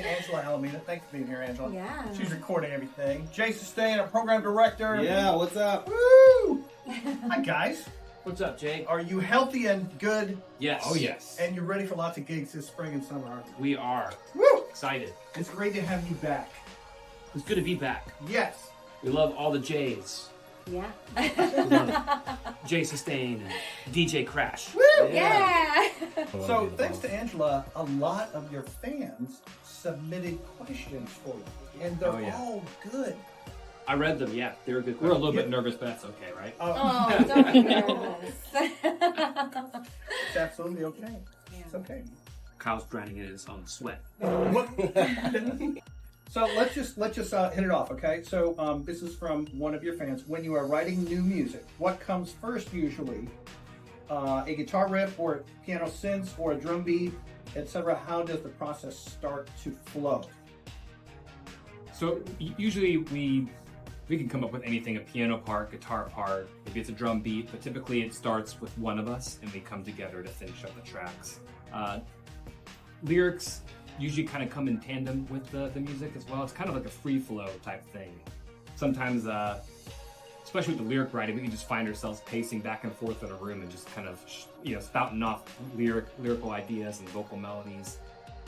Angela Alameda. Thanks for being here, Angela. Yeah. She's recording everything. Jay Sustain, our program director. Yeah, what's up? Woo! Hi, guys. What's up, Jay? Are you healthy and good? Yes. Oh, yes. And you're ready for lots of gigs this spring and summer, aren't you? We are. Woo! Excited. It's great to have you back. It's good to be back. Yes. We love all the Jays. Yeah. We love Jay Sustain and DJ Crash. Woo! Yeah. So, thanks to Angela, a lot of your fans submitted questions for you. And they're all good. I read them, yeah. They were good We're a questions. little bit nervous, but that's okay, right? Oh, don't be nervous. It's absolutely okay. It's okay. Kyle's drowning in his own sweat. So let's just hit it off, okay? So this is from one of your fans. When you are writing new music, what comes first usually? A guitar riff, or a piano synth, or a drum beat, etc. How does the process start to flow? So usually we can come up with anything, a piano part, guitar part, maybe it's a drum beat, but typically it starts with one of us and we come together to finish up the tracks. Lyrics usually kind of come in tandem with the music as well. It's kind of like a free flow type thing. Sometimes, especially with the lyric writing, we can just find ourselves pacing back and forth in a room and just kind of, spouting off lyrical ideas and vocal melodies.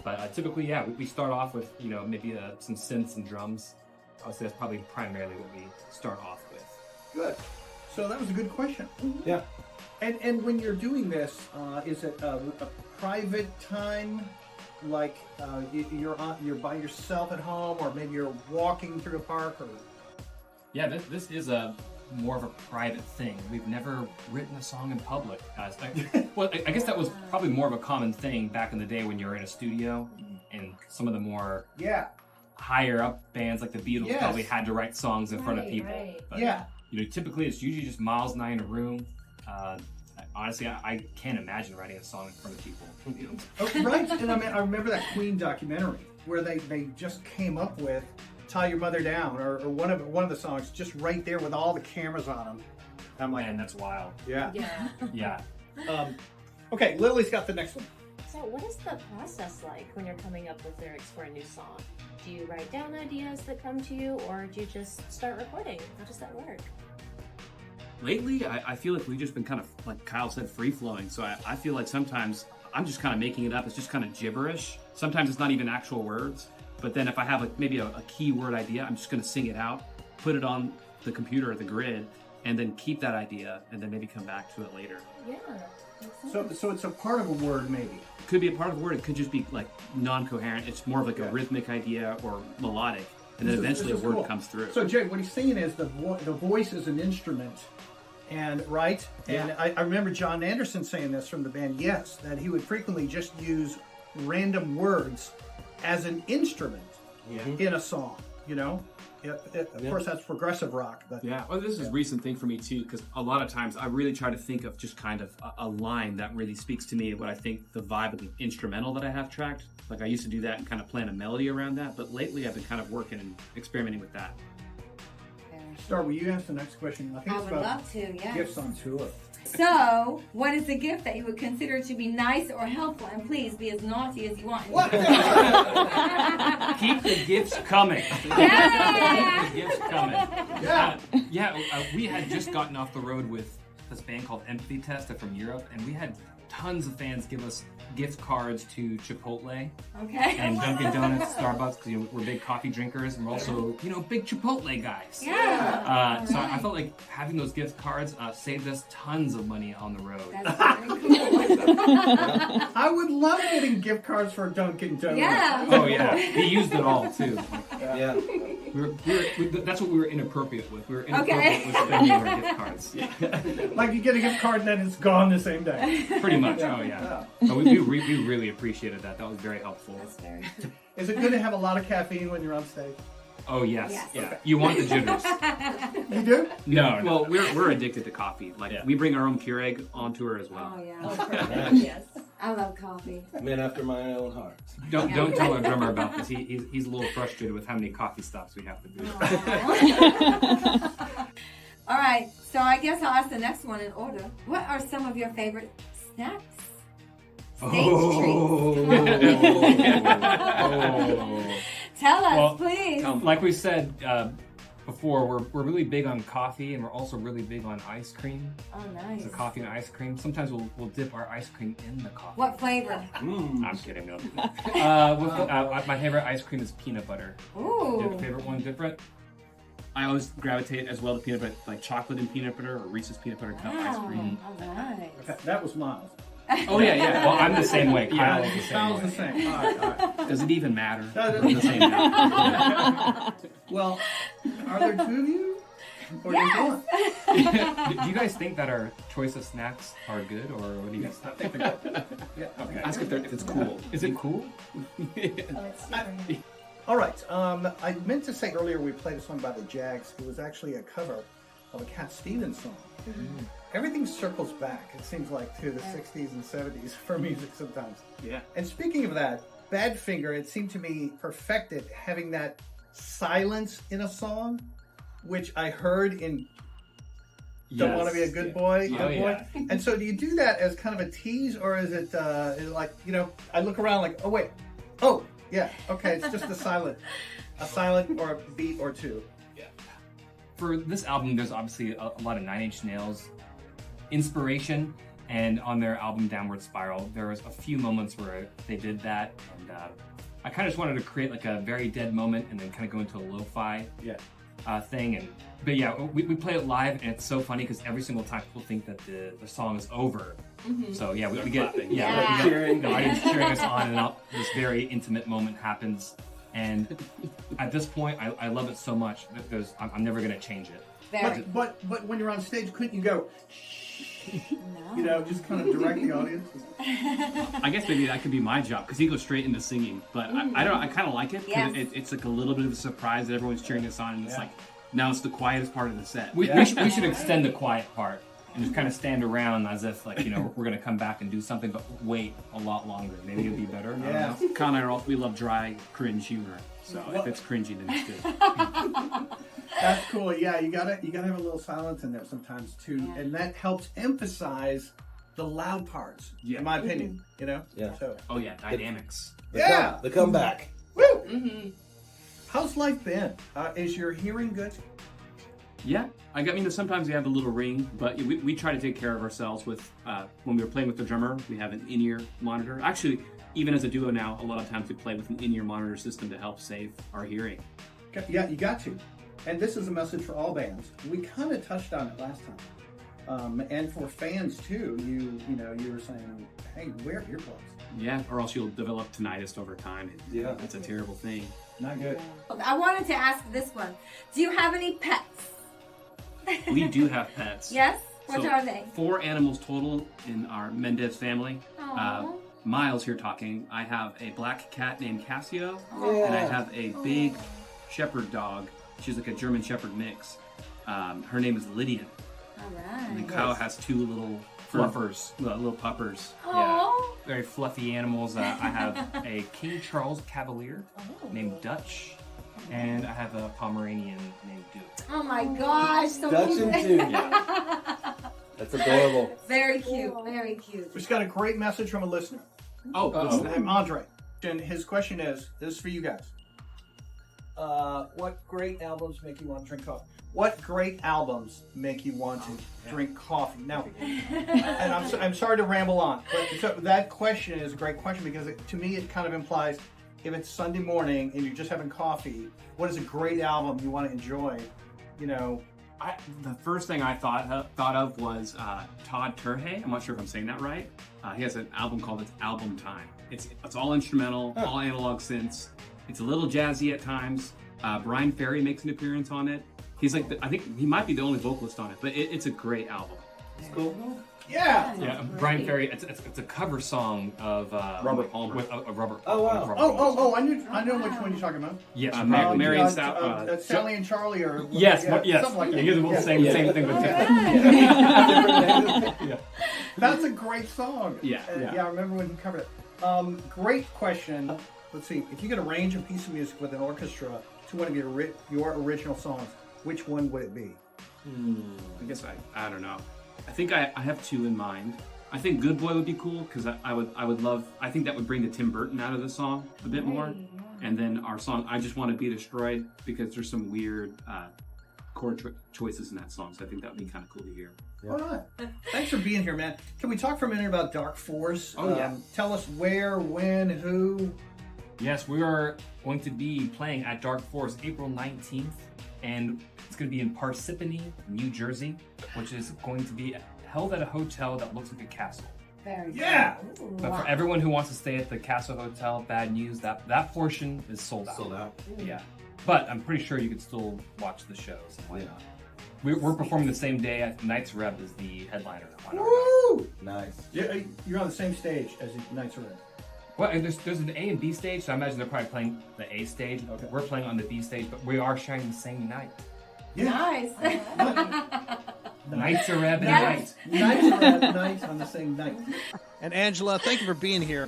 But typically, yeah, we start off with, maybe some synths and drums. I would say that's probably primarily what we start off with. Good. So that was a good question. Yeah. And when you're doing this, is it a private time? Like you're by yourself at home, or maybe you're walking through a park, or Yeah, this is more of a private thing. We've never written a song in public. I guess that was probably more of a common thing back in the day when you were in a studio, and some of the more higher up bands like the Beatles probably had to write songs in front of people. Right. But, typically it's usually just Miles and I in a room. Honestly, I can't imagine writing a song in front of people. Oh, right. And I remember that Queen documentary where they just came up with "Tie Your Mother Down" or one of the songs just right there with all the cameras on them. I'm like, Man, that's wild. yeah. Yeah. Yeah. Okay, Lily's got the next one. So what is the process like when you're coming up with lyrics for a new song? Do you write down ideas that come to you, or do you just start recording? How does that work? Lately, I feel like we've just been kind of, like Kyle said, free-flowing. So I feel like sometimes I'm just kind of making it up. It's just kind of gibberish. Sometimes it's not even actual words. But then if I have maybe a keyword idea, I'm just going to sing it out, put it on the computer or the grid, and then keep that idea, and then maybe come back to it later. Yeah. So it's a part of a word, maybe. It could be a part of a word. It could just be like non-coherent. It's more of like a rhythmic idea or melodic. And then eventually a word cool. comes through. So Jay, what he's saying is the voice is an instrument. And right, and I remember John Anderson saying this from the band Yes, that he would frequently just use random words as an instrument in a song. Of course, that's progressive rock. But Yeah, well, this is a recent thing for me too, because a lot of times I really try to think of just kind of a line that really speaks to me, what I think the vibe of the instrumental that I have tracked. Like I used to do that and kind of plan a melody around that, but lately I've been kind of working and experimenting with that. Star, will you ask the next question? I think I it's would about love to, yes. gifts on tour. So, what is a gift that you would consider to be nice or helpful? And please be as naughty as you want. Keep the gifts coming. Yeah! Keep the gifts coming. We had just gotten off the road with this band called Empathy Test from Europe, and we had tons of fans give us gift cards to Chipotle Okay. and Dunkin' Donuts, Starbucks, because we're big coffee drinkers, and we're also, big Chipotle guys. Yeah. So I felt like having those gift cards saved us tons of money on the road. That's very cool. I would love getting gift cards for Dunkin' Donuts. Yeah. Oh yeah, we used it all too. Yeah. That's what we were inappropriate with. We were inappropriate with spending our gift cards. Like you get a gift card and then it's gone the same day. Pretty much. Oh yeah. So we really appreciated that. That was very helpful. That's very Is it good to have a lot of caffeine when you're on stage? Oh yes. Yes. Yeah. You want the jitters? You do? No. Well, we're addicted to coffee. Like we bring our own Keurig on tour as well. Oh, yeah. Oh, perfect. Yes. I love coffee. Man after my own heart. Don't tell our drummer about this. He's a little frustrated with how many coffee stops we have to do. All right, so I guess I'll ask the next one in order. What are some of your favorite snacks? Tell us, Well, please. Like we said before, we're really big on coffee, and we're also really big on ice cream. Oh, nice. So coffee and ice cream. Sometimes we'll dip our ice cream in the coffee. What flavor? I'm kidding. No. My favorite ice cream is peanut butter. Do you have Ooh. a favorite one different? I always gravitate as well to peanut butter, like chocolate and peanut butter or Reese's peanut butter cup ice Wow. cream. All right. That was Miles. Oh yeah. Well, I'm the same way. Kyle is the same Sounds way. the same. All right. Does it even matter? No, it We're the same now. Well, are there two of you? Or just one? Do you guys think that our choice of snacks are good, or what do you guys think? Yeah. Okay. Ask if it's cool. Is it cool? Oh, it's super. All right. I meant to say earlier we played a song by the Jags. It was actually a cover of a Cat Stevens song. Everything circles back, it seems like, to the 60s and 70s for music sometimes. Yeah. And speaking of that, Badfinger, it seemed to me perfected having that silence in a song, which I heard in Don't Want to Be a Good Boy. Oh, Good Boy. yeah. And so do you do that as kind of a tease, or is it like, I look around like, oh, wait. Oh, yeah. Okay, it's just a silent or a beat or two. For this album, there's obviously a lot of Nine Inch Nails inspiration, and on their album Downward Spiral, there was a few moments where they did that, and I kind of just wanted to create like a very dead moment and then kind of go into a lo-fi thing. But yeah, we play it live, and it's so funny because every single time people think that the song is over. So yeah, we get we get the audience cheering us on, and this very intimate moment happens. And at this point, I love it so much that I'm never gonna change it. Very. But when you're on stage, couldn't you go, No. just kind of direct the audience? I guess maybe that could be my job because he goes straight into singing. But I kind of like it because Yes. it's like a little bit of a surprise that everyone's cheering us on, and it's like now it's the quietest part of the set. We should extend the quiet part and just kind of stand around as if like we're gonna come back and do something, but wait a lot longer. Maybe it'll be better. I don't know. Kyle and I we love dry cringe humor. So if it's cringy, then it's good. That's cool. Yeah, you gotta have a little silence in there sometimes too, and that helps emphasize the loud parts. Yeah. In my opinion, Yeah. So Oh yeah, dynamics. The comeback. woo. How's life been? Is your hearing good? Yeah, I mean, sometimes we have a little ring, but we try to take care of ourselves with, when we were playing with the drummer, we have an in-ear monitor. Actually, even as a duo now, a lot of times we play with an in-ear monitor system to help save our hearing. Yeah, you got to. And this is a message for all bands. We kind of touched on it last time. And for fans too, you were saying, hey, wear earplugs. Yeah, or else you'll develop tinnitus over time. Yeah. That's a terrible thing. Not good. I wanted to ask this one. Do you have any pets? We do have pets. Yes? What So, are they? 4 animals total in our Mendes family. Aw. Miles here talking. I have a black cat named Cassio, Yeah. and I have a big shepherd dog. She's like a German shepherd mix. Her name is Lydian. All And right. Kyle has 2 little Fluffers. little puppers. Oh. Very fluffy animals. I have a King Charles Cavalier named Dutch, and I have a Pomeranian named Duke. Oh my gosh. So Dutch cute. and two. That's adorable. Very cute. Very cute. We just got a great message from a listener. Oh, what's that? Andre. And his question is, this is for you guys. What great albums make you want to drink coffee? What great albums make you want to drink coffee? Now, and I'm sorry to ramble on, but so that question is a great question because to me it kind of implies if it's Sunday morning and you're just having coffee, what is a great album you want to enjoy? The first thing I thought of was Todd Terhey. I'm not sure if I'm saying that right. He has an album called It's Album Time. It's all instrumental, all analog synths. It's a little jazzy at times. Brian Ferry makes an appearance on it. He's like, I think he might be the only vocalist on it, but it's a great album. It's cool. Yeah. Yeah, Brian Ferry. It's a cover song of Robert Palmer. with a Robert. Oh, wow. with Robert Palmer. Oh, I know which one you're talking about. Yes, Mary and Sally and Charlie, or yes, yeah, yes. something like that. You guys both saying the same thing, but different. That's a great song. Yeah. I remember when he covered it. Great question. Let's see. If you could arrange a piece of music with an orchestra to one of your original songs, which one would it be? I guess I don't know. I think I have 2 in mind. I think Good Boy would be cool because I would love. I think that would bring the Tim Burton out of the song a bit more. Right, yeah. And then our song I Just Want to Be Destroyed, because there's some weird chord choices in that song. So I think that would be kind of cool to hear. All right. Thanks for being here, man. Can we talk for a minute about Dark Force? Oh, yeah. Tell us where, when, who. Yes, we are going to be playing at Dark Force April 19th, and it's going to be in Parsippany, New Jersey, which is going to be held at a hotel that looks like a castle. Very Yeah. cool. Ooh, But for everyone who wants to stay at the Castle Hotel, bad news, that portion is sold out. Sold out. Yeah. But I'm pretty sure you could still watch the shows and whatnot. We're performing the same day. NITE's Reb is the headliner. On our night. Woo! Nice. You're on the same stage as the Knights of Red. Well, and there's an A and B stage, so I imagine they're probably playing the A stage. Okay. We're playing on the B stage, but we are sharing the same night. Nice. Knights are Reb and Yes. Night. Knights of Red, Knights on the same night. And Angela, thank you for being here.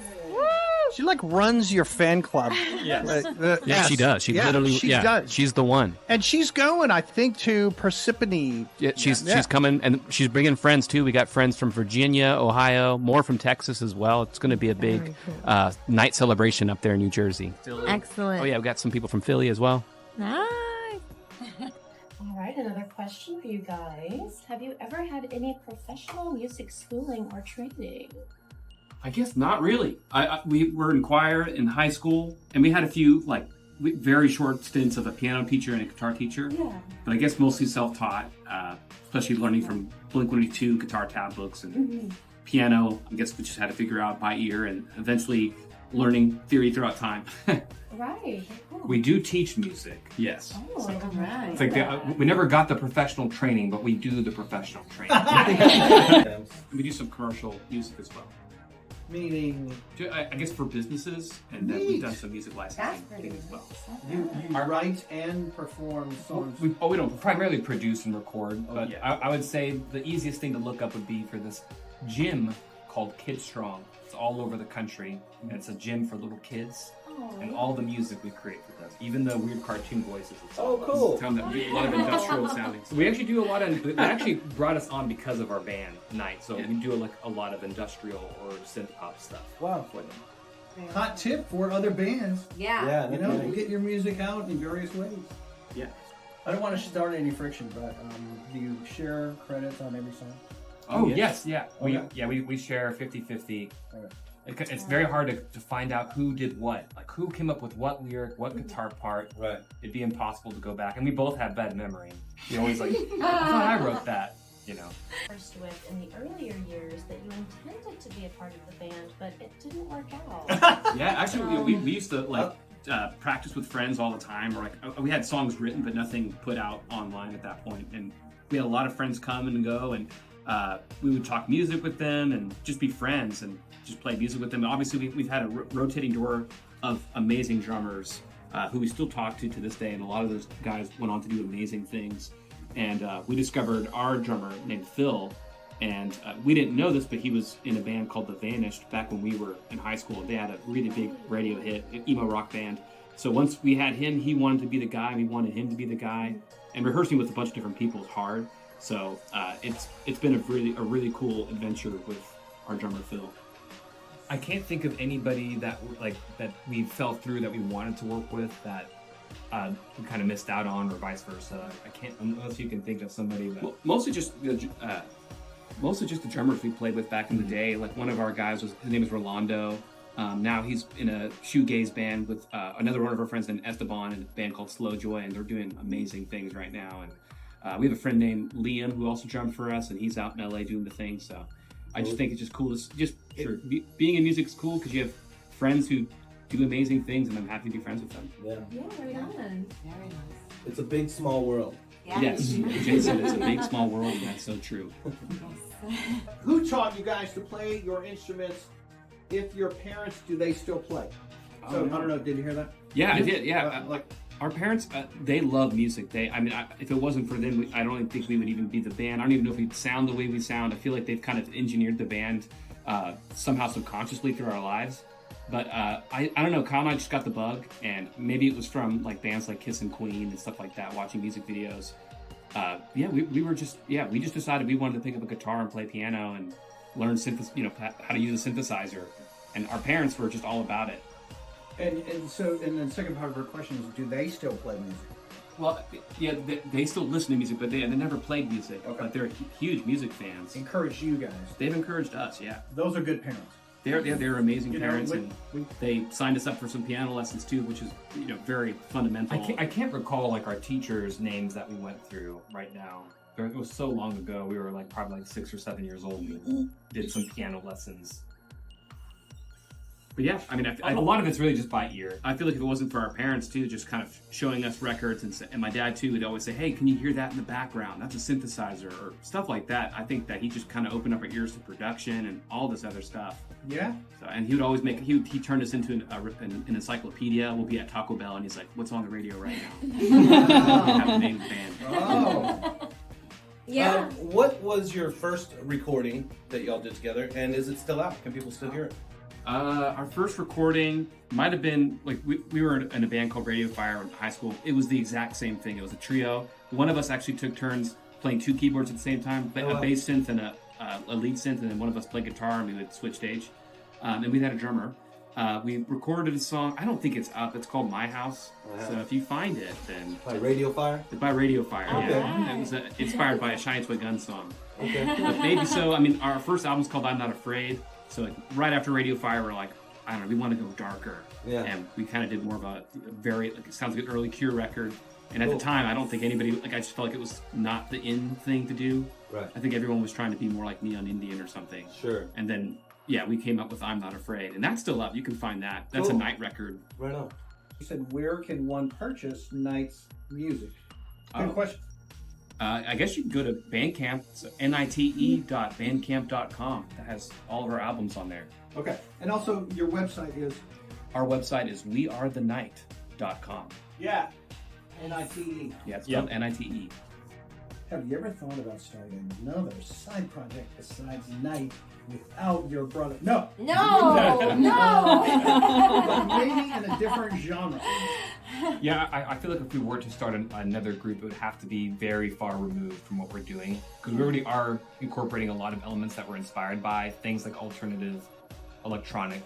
She like runs your fan club. Yes. Yeah, she does. She literally, she yeah, does. she's the one. And she's going, I think, to Parsippany. Yeah, she's coming, and she's bringing friends too. We got friends from Virginia, Ohio, more from Texas as well. It's going to be a big night celebration up there in New Jersey. Excellent. Oh yeah, we got some people from Philly as well. Nice. All right, another question for you guys. Have you ever had any professional music schooling or training? I guess not really. We were in choir in high school, and we had a few very short stints of a piano teacher and a guitar teacher. Yeah. But I guess mostly self-taught, especially learning from Blink-182 guitar tab books and piano. I guess we just had to figure out by ear, and eventually learning theory throughout time. Right. Cool. We do teach music. Yes. Oh, all right. It's like we never got the professional training, but we do the professional training. We do some commercial music as well. Meaning, I guess for businesses, and then we've done some music That's licensing pretty things as well. you write and perform songs. We don't primarily produce and record, but yeah. I would say the easiest thing to look up would be for this gym called Kid Strong. It's all over the country, and it's a gym for little kids. And all the music we create for them, even the weird cartoon voices. It's Oh, cool. Sound that a lot of industrial sounding. We actually do a lot of. They actually brought us on because of our band Night, so we do a lot of industrial or synth pop stuff. Wow. For them. Hot tip for other bands. Yeah. Yeah. You no know, kidding. get your music out in various ways. Yeah. I don't want to start any friction, but do you share credits on every song? Oh yeah. yes, yeah. Okay. We share 50-50. Okay. It's very hard to find out who did what, like who came up with what lyric, what guitar part. Right. It'd be impossible to go back, and we both have bad memory. You're always like, I thought I wrote that, you know. First with in the earlier years that you intended to be a part of the band, but it didn't work out. Yeah, actually, we used to practice with friends all the time. Or we had songs written, but nothing put out online at that point. And we had a lot of friends come and go, and we would talk music with them and just be friends and just play music with them. And obviously, we've had a rotating door of amazing drummers who we still talk to this day, and a lot of those guys went on to do amazing things. And we discovered our drummer named Phil, and we didn't know this, but he was in a band called The Vanished back when we were in high school. They had a really big radio hit, emo rock band. So once we had him, he wanted to be the guy, we wanted him to be the guy. And rehearsing with a bunch of different people is hard. So it's been a really cool adventure with our drummer Phil. I can't think of anybody that we fell through that we wanted to work with that we kind of missed out on, or vice versa. I can't, unless you can think of somebody that. Well, mostly just the drummers we played with back in the day. Like one of our guys his name is Rolando. Now he's in a shoegaze band with another one of our friends named Esteban in a band called Slow Joy, and they're doing amazing things right now. And we have a friend named Liam who also drummed for us, and he's out in LA doing the thing. So I just think it's just cool. Being in music is cool because you have friends who do amazing things, and I'm happy to be friends with them. Yeah. Yeah, right on. Very nice. It's a big, small world. Yeah. Yes, Jason, it's a big, small world, and that's so true. Who taught you guys to play your instruments? If your parents, do they still play? So, I don't know, did you hear that? Yeah, I did. Yeah, like, our parents, they love music. If it wasn't for them, I don't even think we would even be the band. I don't even know if we'd sound the way we sound. I feel like they've kind of engineered the band somehow subconsciously through our lives. But I don't know, Kyle and I just got the bug, and maybe it was from like bands like Kiss and Queen and stuff like that, watching music videos. We just decided we wanted to pick up a guitar and play piano, and learn how to use a synthesizer, and our parents were just all about it. And so, and the second part of her question is, do they still play music? Well, yeah, they still listen to music, but they never played music. Okay. But they're huge music fans. Encourage you guys. They've encouraged us, yeah. Those are good parents. They're amazing You know, parents, we- and they signed us up for some piano lessons too, which is very fundamental. I can't recall like our teachers' names that we went through right now. It was so long ago. We were like probably like 6 or 7 years old. And did some piano lessons. But yeah, I mean, A lot of it's really just by ear. I feel like if it wasn't for our parents too, just kind of showing us records, and my dad too would always say, "Hey, can you hear that in the background? That's a synthesizer," or stuff like that. I think that he just kind of opened up our ears to production and all this other stuff. Yeah. So, and he would always he turned us into an encyclopedia. We'll be at Taco Bell, and he's like, "What's on the radio right now?" Have the name of the band. Oh. Yeah. What was your first recording that y'all did together, and is it still out? Can people still hear it? Our first recording might have been like we were in a band called Radio Fire in high school. It was the exact same thing. It was a trio. One of us actually took turns playing 2 keyboards at the same time, a bass synth and a lead synth, and then one of us played guitar, and we would switch stage. And we had a drummer. We recorded a song. I don't think it's up. It's called My House. Wow. So if you find it, then By Radio Fire? by Radio Fire. Okay. Yeah, it was inspired by a Shiny Toy Gun song. Okay. But maybe so. I mean, our first album's called I'm Not Afraid. So like, right after Radio Fire, we're like, I don't know, we want to go darker. Yeah. And we kind of did more of a very, like, it sounds like an early Cure record. And at Cool. the time, I don't think anybody, like, I just felt like it was not the in thing to do. Right. I think everyone was trying to be more like Neon Indian or something. Sure. And then, yeah, we came up with I'm Not Afraid. And that's still up. You can find that. That's Cool. a NITE record. Right on. You said, where can one purchase NITE's music? Good Oh. question. I guess you can go to Bandcamp. It's nite.bandcamp.com. That has all of our albums on there. Okay. And also, your website is? Our website is wearethenite.com. Yeah. NITE. Yeah, it's spelled NITE. Have you ever thought about starting another side project besides NITE without your brother? No. No. No. But maybe in a different genre. Yeah, I feel like if we were to start another group, it would have to be very far removed from what we're doing. Because we already are incorporating a lot of elements that we're inspired by, things like alternative, electronic,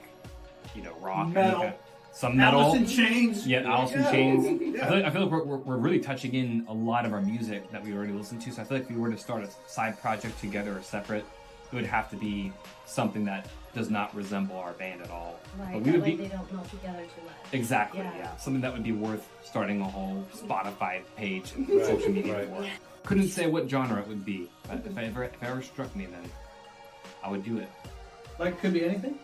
rock. Metal. Some metal. Alice in Chains. Yeah, Alice in Yeah. Chains. Yeah. I feel like we're really touching in a lot of our music that we already listen to. So I feel like if we were to start a side project together or separate, it would have to be something that does not resemble our band at all. Right, But that we would way be they don't melt together too much. exactly, Yeah. yeah. Something that would be worth starting a whole Spotify page and Right, social media right. for. Couldn't say what genre it would be, but if it ever struck me, then I would do it. Like, could be anything?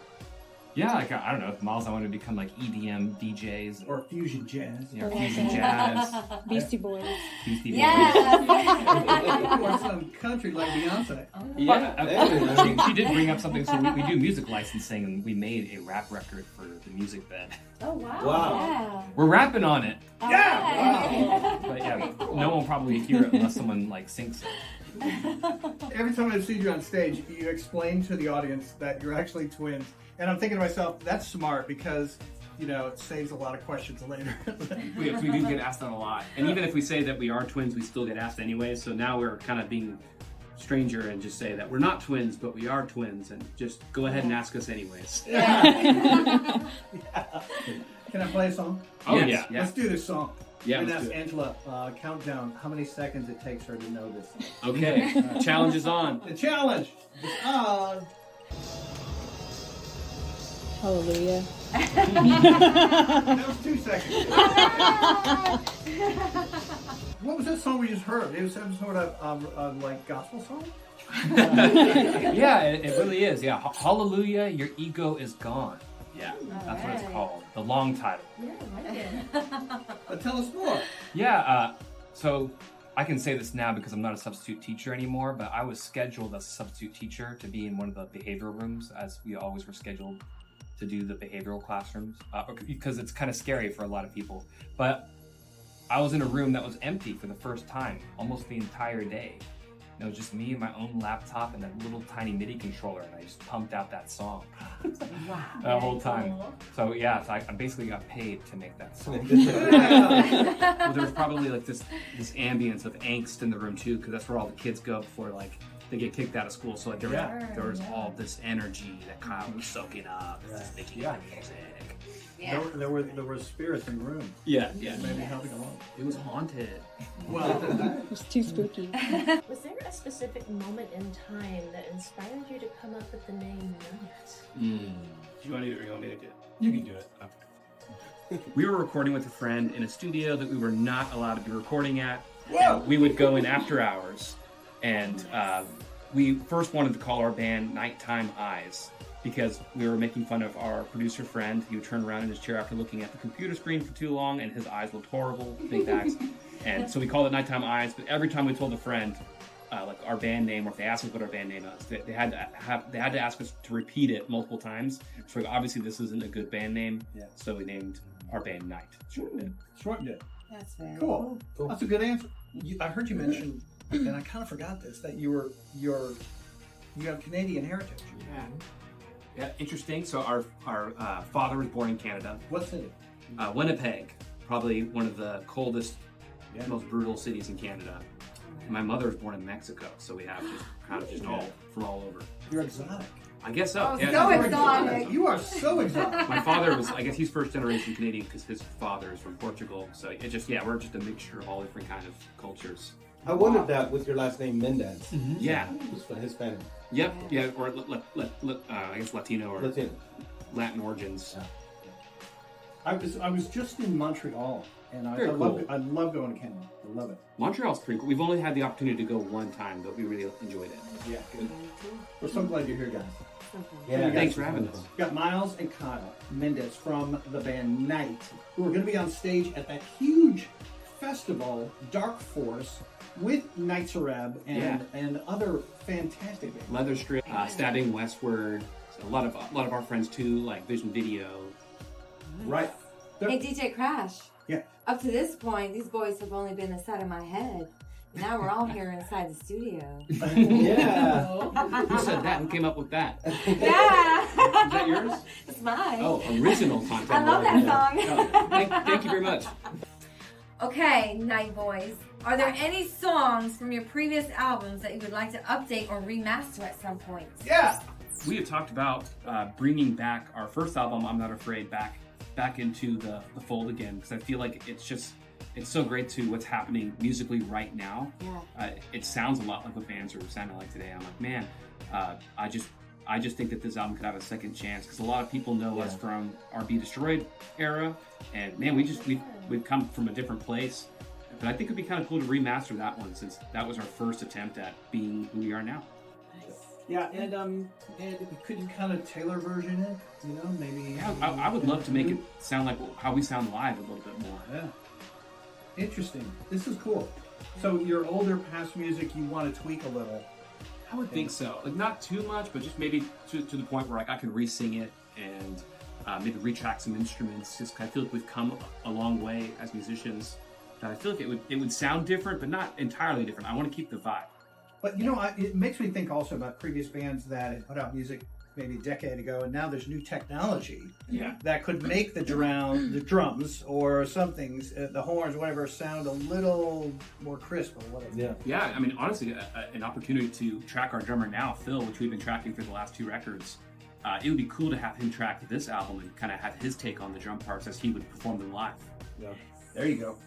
Yeah, like I don't know, if Miles, I wanted to become like EDM DJs Or fusion jazz. fusion jazz, Beastie Boys. Beastie Boys. Yes. Or some country like Beyonce. Yeah, she did bring up something. So we do music licensing, and we made a rap record for the music bed. Oh, wow. Wow. Yeah. We're rapping on it, Yeah. but yeah, no one will probably hear it unless someone like sings it. Every time I've seen you on stage, you explain to the audience that you're actually twins. And I'm thinking to myself, that's smart because, it saves a lot of questions later. We do get asked that a lot. And even if we say that we are twins, we still get asked anyway. So now we're kind of being stranger and just say that we're not twins, but we are twins. And just go ahead and ask us anyways. Can I play a song? Oh Yes, yeah. Let's do this song. Yeah, And let's ask do it. Angela, countdown, how many seconds it takes her to know this song. Okay, challenge is on. The challenge is on. Hallelujah. That was 2 seconds. What was that song we just heard? It was some sort of like gospel song? Yeah, it really is. Yeah, Hallelujah, your ego is gone. Yeah, that's what it's Alright. called. The long title. Yeah, I like it. But tell us more. Yeah, so I can say this now because I'm not a substitute teacher anymore, but I was scheduled as a substitute teacher to be in one of the behavioral rooms, as we always were scheduled to do the behavioral classrooms, because it's kind of scary for a lot of people. But I was in a room that was empty for the first time, almost the entire day. It was just me and my own laptop and that little tiny MIDI controller, and I just pumped out that song Wow. the whole Very time. cool. So yeah, so I basically got paid to make that song. Yeah. Well, there was probably like this ambience of angst in the room too, because that's where all the kids go before like they get kicked out of school. So like there was all this energy that Kyle was soaking up, just making music. Yeah. There were spirits in the room. Yeah. Maybe helping along. It was haunted. Well, It was too spooky. Was there a specific moment in time that inspired you to come up with the name NITE? Do you want me to do it? You can do it. We were recording with a friend in a studio that we were not allowed to be recording at. Whoa! We would go in after hours, and we first wanted to call our band Nighttime Eyes because we were making fun of our producer friend. He would turn around in his chair after looking at the computer screen for too long, and his eyes looked horrible, big bags. And so we called it Nighttime Eyes. But every time we told a friend, like our band name, or if they asked us what our band name is, they had to ask us to repeat it multiple times. So obviously this isn't a good band name. Yeah. So we named our band NITE. Shortened it. That's very Cool. That's a good answer. I heard you mention, and I kind of forgot this, that you have Canadian heritage. Yeah, interesting. So our father was born in Canada. What city? Winnipeg, probably one of the coldest, most brutal cities in Canada. My mother was born in Mexico, so we have just all from all over. You're exotic. I guess so. Oh, yeah. so exotic. You are so exotic. My father was, I guess he's first generation Canadian because his father is from Portugal. So it just, we're just a mixture of all different kind of cultures. I wondered that with your last name Mendes. Yeah. It was Hispanic. Yep. Yeah. Or I guess Latino or Latino. Latin origins. I was just in Montreal, and I Very love cool. I love going to Canada. I love it. Montreal's pretty cool. We've only had the opportunity to go one time, but we really enjoyed it. Yeah, good. We're so glad you're here, guys. Yeah. Thanks for having us. We've got Myles and Kyle Mendes from the band NITE, who are going to be on stage at that huge festival, Dark Force, with NITE Sareb and other fantastic bands. Leather Strip, Stabbing Westward, a lot of our friends too, like Vision Video. Right. Hey, DJ Crash. Yeah. Up to this point, these boys have only been inside of my head. Now we're all here inside the studio. Yeah. Who said that? Who came up with that? Yeah. Is that yours? It's mine. Oh, original content. I love that song. Oh, thank you very much. Okay, NITE boys. Are there any songs from your previous albums that you would like to update or remaster at some point? Yeah. We had talked about bringing back our first album, I'm Not Afraid, back into the fold again, because I feel like it's so great to what's happening musically right now. Yeah. It sounds a lot like what bands are sounding like today. I'm like, man, I just think that this album could have a second chance, because a lot of people know us from our Be Destroyed era, and man, we've come from a different place. But I think it'd be kind of cool to remaster that one, since that was our first attempt at being who we are now. Yeah, and could you kind of tailor version it? You know, maybe. Yeah, I would love to make it sound like how we sound live a little bit more. Yeah. Interesting. This is cool. So your older past music, you want to tweak a little. I would think so. Like not too much, but just maybe to the point where like I could re-sing it and maybe retrack some instruments. Just I feel like we've come a long way as musicians. That I feel like it would sound different, but not entirely different. I want to keep the vibe. But you know, it makes me think also about previous bands that had put out music maybe a decade ago, and now there's new technology that could make the drums or something, the horns, whatever, sound a little more crisp or whatever. Yeah. I mean, honestly, an opportunity to track our drummer now, Phil, which we've been tracking for the last 2 records. It would be cool to have him track this album and kind of have his take on the drum parts as he would perform them live. Yeah. There you go.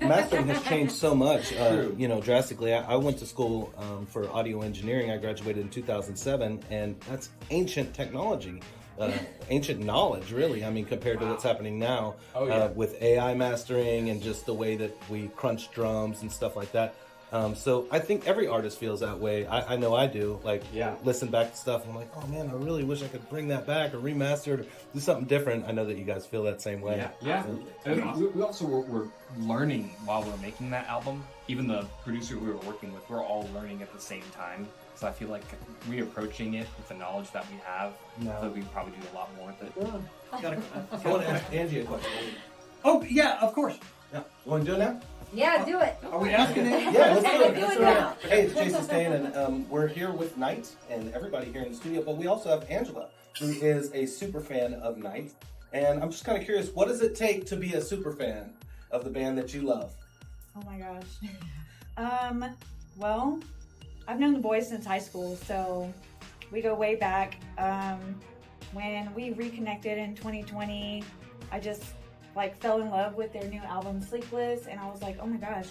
Mastering has changed so much, drastically. I went to school for audio engineering. I graduated in 2007, and that's ancient technology, ancient knowledge, really. I mean, compared to what's happening now with AI mastering and just the way that we crunch drums and stuff like that. So I think every artist feels that way. I know I do. Like, listen back to stuff and I'm like, oh man, I really wish I could bring that back or remaster it or do something different. I know that you guys feel that same way. Yeah. We also were learning while we were making that album. Even the producer we were working with, we're all learning at the same time. So I feel like reapproaching it with the knowledge that we have, so we can probably do a lot more with it. I want to ask Angie a question. Oh, yeah, of course. Yeah. You want to do it now? Yeah, do it. Are we asking it? Yeah, let's do it. Do Let's it do now. Hey, it's Jason Stain, and we're here with NITE and everybody here in the studio, but we also have Angela, who is a super fan of NITE. And I'm just kind of curious, what does it take to be a super fan of the band that you love? Oh my gosh. Well, I've known the boys since high school, so we go way back. When we reconnected in 2020, I just like fell in love with their new album Sleepless, and I was like, oh my gosh,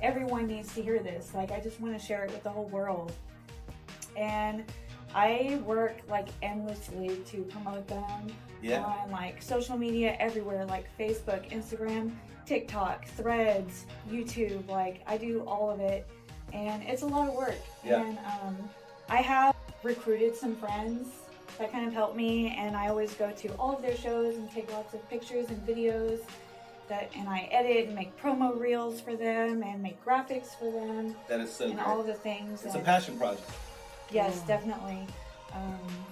everyone needs to hear this. Like, I just want to share it with the whole world. And I work like endlessly to promote them on like social media everywhere, like Facebook, Instagram, TikTok, Threads, YouTube. Like, I do all of it, and it's a lot of work. And I have recruited some friends that kind of help me, and I always go to all of their shows and take lots of pictures and videos and I edit and make promo reels for them and make graphics for them. That is so and great. all of the things. It's a passion project. Yes, definitely.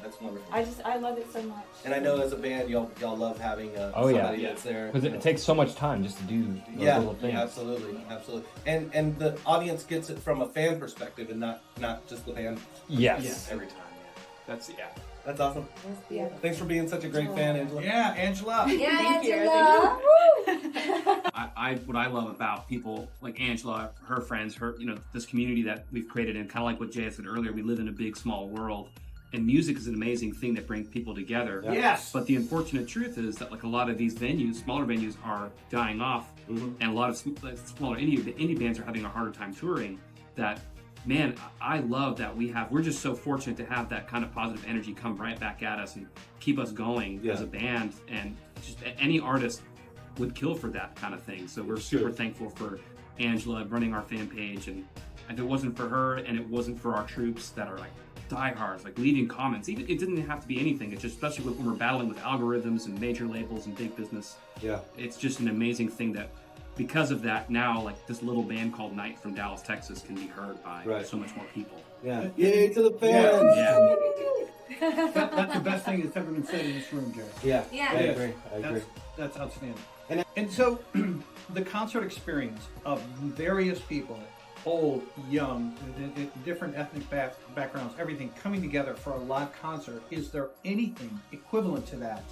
That's wonderful. I love it so much. And I know as a band, y'all love having somebody that's there. Because it takes so much time just to do those little things. Absolutely. And the audience gets it from a fan perspective and not just the band. Yes. Every time, That's awesome. Yeah. Thanks for being such a great fan, Angela. Yeah, Angela. Yeah, Thank you. Angela. what I love about people like Angela, her friends, this community that we've created, and kind of like what Jay said earlier, we live in a big, small world, and music is an amazing thing that brings people together. Yes. But the unfortunate truth is that like a lot of these venues, smaller venues, are dying off, and a lot of smaller indie bands are having a harder time touring. That, man, I love that we're just so fortunate to have that kind of positive energy come right back at us and keep us going as a band, and just any artist would kill for that kind of thing. So we're super thankful for Angela running our fan page, and if it wasn't for her and it wasn't for our troops that are like diehards, like leaving comments, even it didn't have to be anything. It's just, especially when we're battling with algorithms and major labels and big business. Yeah, it's just an amazing thing that because of that, now like this little band called NITE from Dallas, Texas can be heard by so much more people. Yeah, yay to the fans! That's the best thing that's ever been said in this room, Jerry. Yeah. I agree. That's outstanding. And so the concert experience of various people, old, young, different ethnic backgrounds, everything coming together for a live concert, is there anything equivalent to that?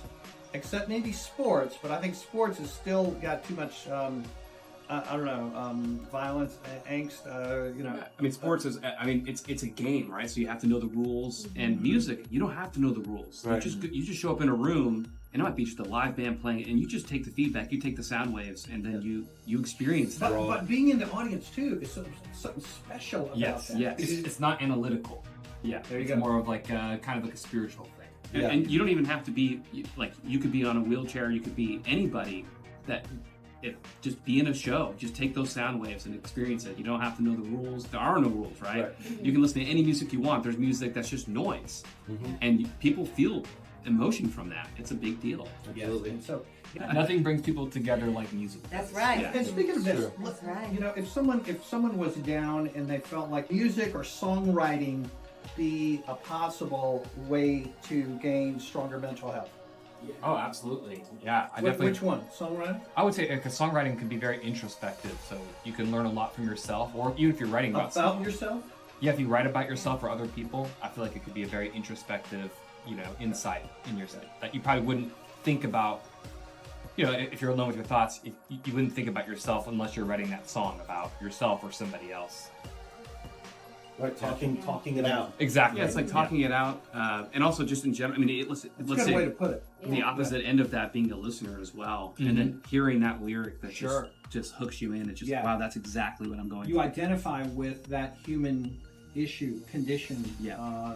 Except maybe sports, but I think sports has still got too much, violence, angst, I mean, sports is, it's a game, right? So you have to know the rules. And music, you don't have to know the rules. Right. You just show up in a room, and it might be just a live band playing, and you just take the feedback, you take the sound waves, and then you experience that. But being in the audience, too, is something special about that. Yes, it's not analytical. Yeah, there you go. It's more of like kind of like a spiritual thing. And you don't even have to be, like, you could be on a wheelchair, you could be anybody that, just be in a show, just take those sound waves and experience it. You don't have to know the rules. There are no rules, right? You can listen to any music you want. There's music that's just noise. And people feel emotion from that. It's a big deal. Absolutely. And so, nothing brings people together like music. That's right. And speaking of this, That's right. if someone was down and they felt like music or songwriting be a possible way to gain stronger mental health. Oh, absolutely. Yeah, I definitely. Which one? Songwriting? I would say because songwriting can be very introspective, so you can learn a lot from yourself, or even if you're writing about yourself. Yeah, if you write about yourself or other people, I feel like it could be a very introspective, insight in yourself that you probably wouldn't think about. If you're alone with your thoughts, you wouldn't think about yourself unless you're writing that song about yourself or somebody else. Right, talking it out. Exactly. Yeah, it's like talking it out, and also just in general. I mean, let's That's a say good way to put it. The opposite end of that being a listener as well, and then hearing that lyric that just hooks you in. It's just wow, that's exactly what I'm going. You identify with that human condition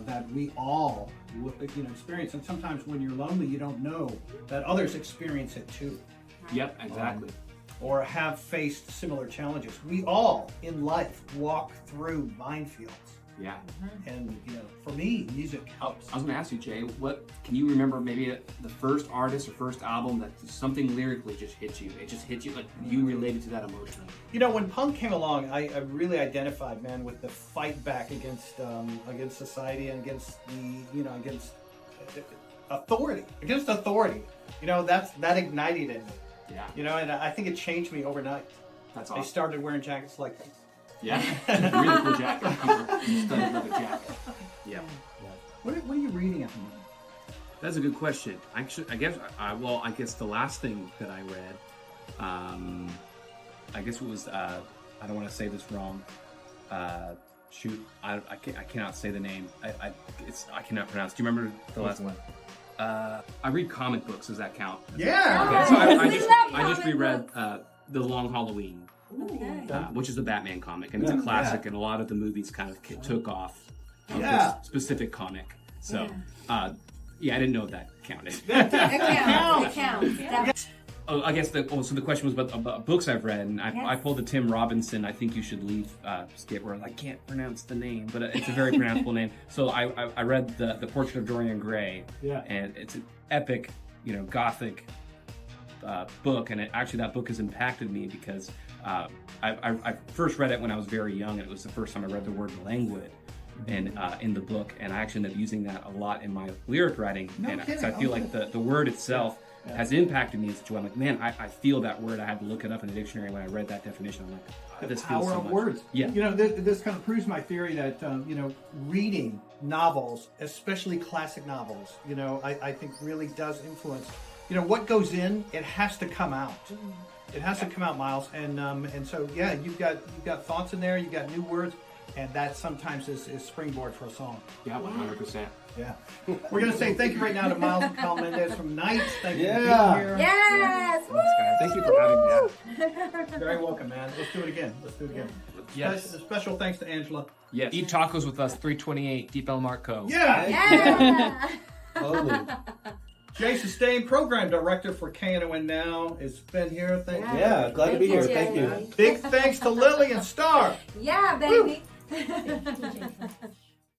that we all experience, and sometimes when you're lonely, you don't know that others experience it too. Yep, exactly. Or have faced similar challenges. We all in life walk through minefields. Yeah. And for me, music helps. I was going to ask you, Jay, what can you remember? Maybe the first artist or first album that something lyrically just hit you. It just hit you, like you related to that emotionally. When punk came along, I really identified, man, with the fight back against society and against against authority. Against authority. That ignited in me. Yeah. And I think it changed me overnight. That's awesome. I started wearing jackets like this. Yeah. Really cool jacket. You started with a jacket. Yeah. What are you reading at the moment? That's a good question. Actually, I guess the last thing that I read, I guess it was, I don't want to say this wrong, Shoot, I cannot say the name. I cannot pronounce. Do you remember the last one? I read comic books. Does that count? Yeah. Okay, so We love I just comic reread books. The Long Halloween, Okay. which is a Batman comic, and it's a classic, and a lot of the movies kind of took off of Yeah. this specific comic. So, I didn't know if that counted. It counts. That- Oh, I guess the question was about books I've read, and I Yes. pulled the Tim Robinson. I think you should leave skit where I can't pronounce the name, but it's a very pronounceable name. So I read the Portrait of Dorian Gray, and it's an epic, gothic book, and actually that book has impacted me because I first read it when I was very young, and it was the first time I read the word languid. And in the book, and I actually ended up using that a lot in my lyric writing, so I feel like the word itself has impacted me in such a way. I'm like, man, I feel that word. I had to look it up in the dictionary. When I read that definition, I'm like, oh, this feels Power so of much. words. Yeah. This kind of proves my theory that reading novels, especially classic novels, I think really does influence. What goes in, it has to come out. It has to come out, Miles. And so you've got thoughts in there. You've got new words. And that sometimes is springboard for a song. Yeah, 100%. Yeah. We're going to say thank you right now to Myles and Kyle Mendes from NITE. Thank you for being here. Yes! Thanks, guys. Thank you for having me. You're very welcome, man. Let's do it again. Yes. Special thanks to Angela. Yes. Eat tacos with us, 328 Deep El Marco. Yeah! Yeah! Totally. Jay Sustain, Program Director for KNON Now, has been here. Thank you. Yeah, glad to be here. Jay. Thank you. Big thanks to Lily and Star. Yeah, baby.